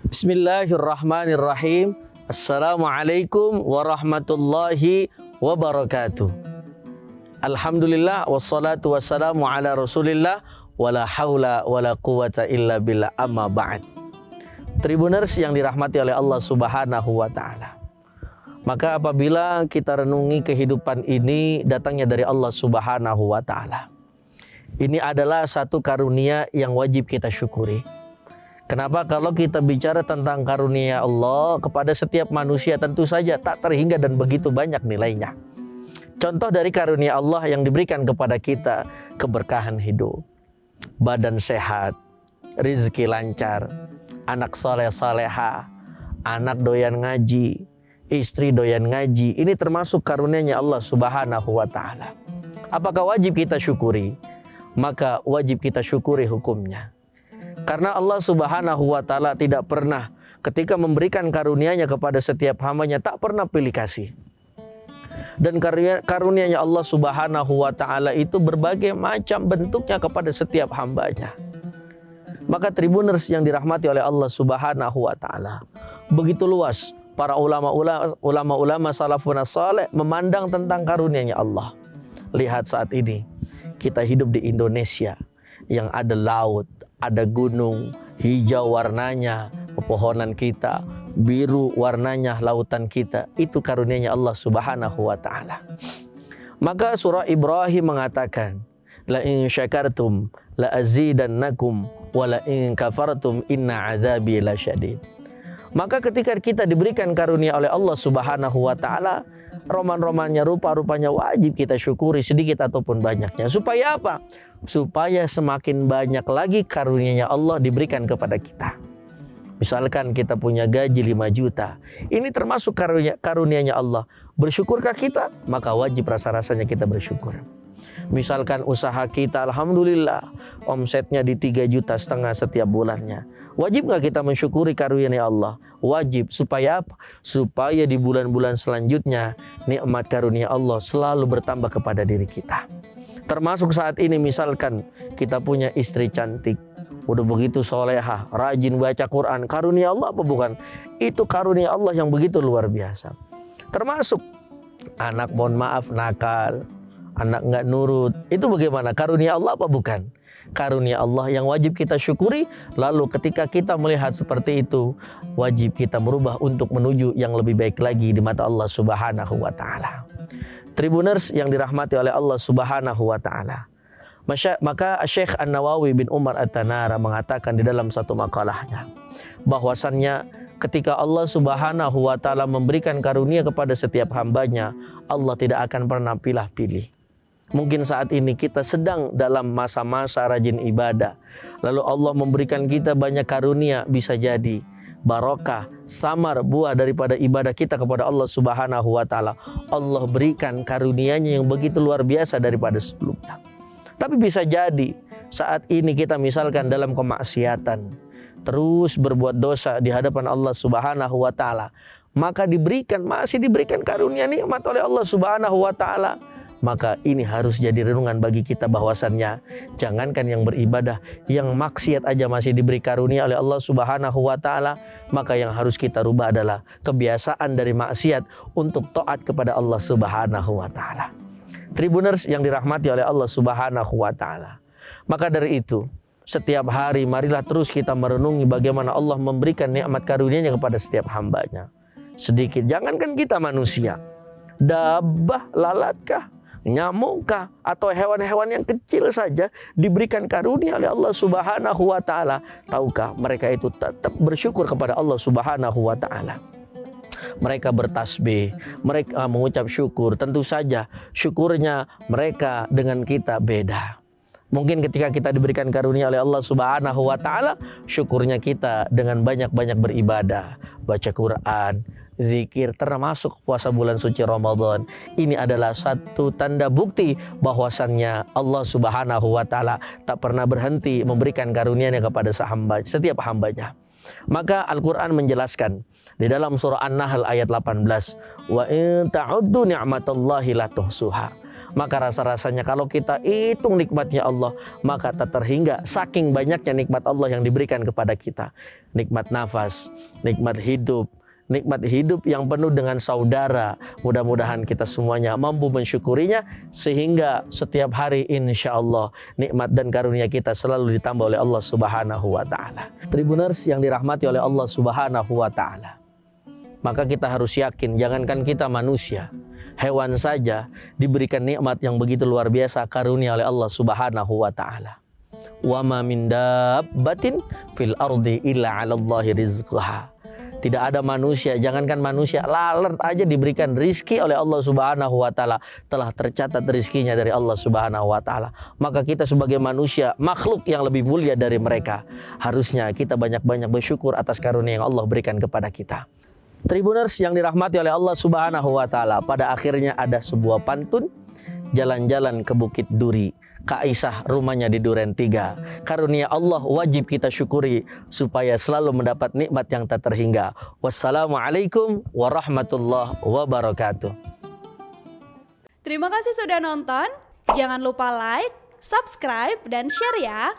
Bismillahirrahmanirrahim. Assalamualaikum warahmatullahi wabarakatuh. Alhamdulillah wassalatu wassalamu ala Rasulillah wala haula wala quwata illa billah, amma ba'd. Tribuners yang dirahmati oleh Allah Subhanahu wa taala. Maka apabila kita renungi kehidupan ini datangnya dari Allah Subhanahu wa taala, ini adalah satu karunia yang wajib kita syukuri. Kenapa? Kalau kita bicara tentang karunia Allah kepada setiap manusia, tentu saja tak terhingga dan begitu banyak nilainya. Contoh dari karunia Allah yang diberikan kepada kita, keberkahan hidup, badan sehat, rizki lancar, anak soleh soleha, anak doyan ngaji, istri doyan ngaji. Ini termasuk karunia-Nya Allah Subhanahu wa taala. Apakah wajib kita syukuri? Maka wajib kita syukuri hukumnya. Karena Allah Subhanahu wa taala tidak pernah ketika memberikan karunia-Nya kepada setiap hambanya tak pernah pilih kasih. Dan karunia-Nya Allah Subhanahu wa taala itu berbagai macam bentuknya kepada setiap hambanya. Maka tribuners yang dirahmati oleh Allah Subhanahu wa taala, begitu luas para ulama-ulama salafun saleh memandang tentang karunia-Nya Allah. Lihat saat ini kita hidup di Indonesia yang ada laut, ada gunung, hijau warnanya pepohonan kita, biru warnanya lautan kita. Itu karunia-Nya Allah Subhanahu wa taala. Maka surah Ibrahim mengatakan, la in syakartum la azidannakum wa la in kafartum inna azabi lasyadid. Maka ketika kita diberikan karunia oleh Allah Subhanahu wa taala, roman-romannya, rupa-rupanya wajib kita syukuri sedikit ataupun banyaknya. Supaya apa? Supaya semakin banyak lagi karunia-Nya Allah diberikan kepada kita. Misalkan kita punya gaji 5 juta. Ini termasuk karunia-Nya Allah. Bersyukurkah kita? Maka wajib rasa-rasanya kita bersyukur. Misalkan usaha kita alhamdulillah omsetnya di 3,5 juta setiap bulannya. Wajib nggak kita mensyukuri karunia Allah? Wajib. Supaya apa? Supaya di bulan-bulan selanjutnya nikmat karunia Allah selalu bertambah kepada diri kita. Termasuk saat ini misalkan kita punya istri cantik, udah begitu solehah, rajin baca Quran. Karunia Allah apa bukan? Itu karunia Allah yang begitu luar biasa. Termasuk anak mohon maaf nakal, anak nggak nurut. Itu bagaimana? Karunia Allah apa bukan? Karunia Allah yang wajib kita syukuri. Lalu ketika kita melihat seperti itu, wajib kita merubah untuk menuju yang lebih baik lagi di mata Allah Subhanahu wa taala. Tribuners yang dirahmati oleh Allah Subhanahu wa taala. Maka Syekh An-Nawawi bin Umar At-Tanara mengatakan di dalam satu makalahnya bahwasannya ketika Allah Subhanahu wa taala memberikan karunia kepada setiap hambanya, Allah tidak akan pernah pilih-pilih. Mungkin saat ini kita sedang dalam masa-masa rajin ibadah, lalu Allah memberikan kita banyak karunia, bisa jadi barokah, samar buah daripada ibadah kita kepada Allah Subhanahu wa taala. Allah berikan karunia-Nya yang begitu luar biasa daripada sebelumnya. Tapi bisa jadi saat ini kita misalkan dalam kemaksiatan, terus berbuat dosa di hadapan Allah Subhanahu wa taala, maka masih diberikan karunia nikmat oleh Allah Subhanahu wa taala. Maka ini harus jadi renungan bagi kita bahwasannya jangankan yang beribadah, yang maksiat aja masih diberi karunia oleh Allah Subhanahu wa taala. Maka yang harus kita rubah adalah kebiasaan dari maksiat untuk taat kepada Allah Subhanahu wa taala. Tribuners yang dirahmati oleh Allah Subhanahu wa taala. Maka dari itu, setiap hari marilah terus kita merenungi bagaimana Allah memberikan nikmat karunia-Nya kepada setiap hambanya. Sedikit, jangankan kita manusia, dabah, lalatkah, nyamukkah, atau hewan-hewan yang kecil saja diberikan karunia oleh Allah Subhanahu wa taala. Tahukah mereka itu tetap bersyukur kepada Allah Subhanahu wa taala. Mereka bertasbih, mereka mengucap syukur. Tentu saja syukurnya mereka dengan kita beda. Mungkin ketika kita diberikan karunia oleh Allah Subhanahu wa taala, syukurnya kita dengan banyak-banyak beribadah, baca Quran, zikir, termasuk puasa bulan suci Ramadan. Ini adalah satu tanda bukti bahwasannya Allah Subhanahu wa taala tak pernah berhenti memberikan karunia-Nya kepada setiap hambanya. Maka Al-Quran menjelaskan di dalam surah An-Nahl ayat 18, wa in ta'uddu ni'matallahi la tuhsuha. Maka rasa-rasanya kalau kita hitung nikmatnya Allah, maka tak terhingga saking banyaknya nikmat Allah yang diberikan kepada kita. Nikmat nafas, nikmat hidup yang penuh dengan saudara. Mudah-mudahan kita semuanya mampu mensyukurinya, sehingga setiap hari insya Allah nikmat dan karunia kita selalu ditambah oleh Allah Subhanahu wa ta'ala. Tribuners yang dirahmati oleh Allah Subhanahu wa ta'ala, maka kita harus yakin, jangankan kita manusia, hewan saja diberikan nikmat yang begitu luar biasa, karunia oleh Allah Subhanahu wa ta'ala. Wa ma min dabbatin fil ardi illa 'alallahi rizquha. Tidak ada manusia, jangankan manusia, lalat aja diberikan rizki oleh Allah Subhanahu wa ta'ala. Telah tercatat rizkinya dari Allah Subhanahu wa ta'ala. Maka kita sebagai manusia, makhluk yang lebih mulia dari mereka, harusnya kita banyak-banyak bersyukur atas karunia yang Allah berikan kepada kita. Tribuners yang dirahmati oleh Allah Subhanahu wa ta'ala, pada akhirnya ada sebuah pantun, jalan-jalan ke Bukit Duri, Kak Aisyah rumahnya di Duren 3. Karunia Allah wajib kita syukuri supaya selalu mendapat nikmat yang tak terhingga. Wassalamualaikum warahmatullahi wabarakatuh. Terima kasih sudah nonton. Jangan lupa like, subscribe, dan share ya.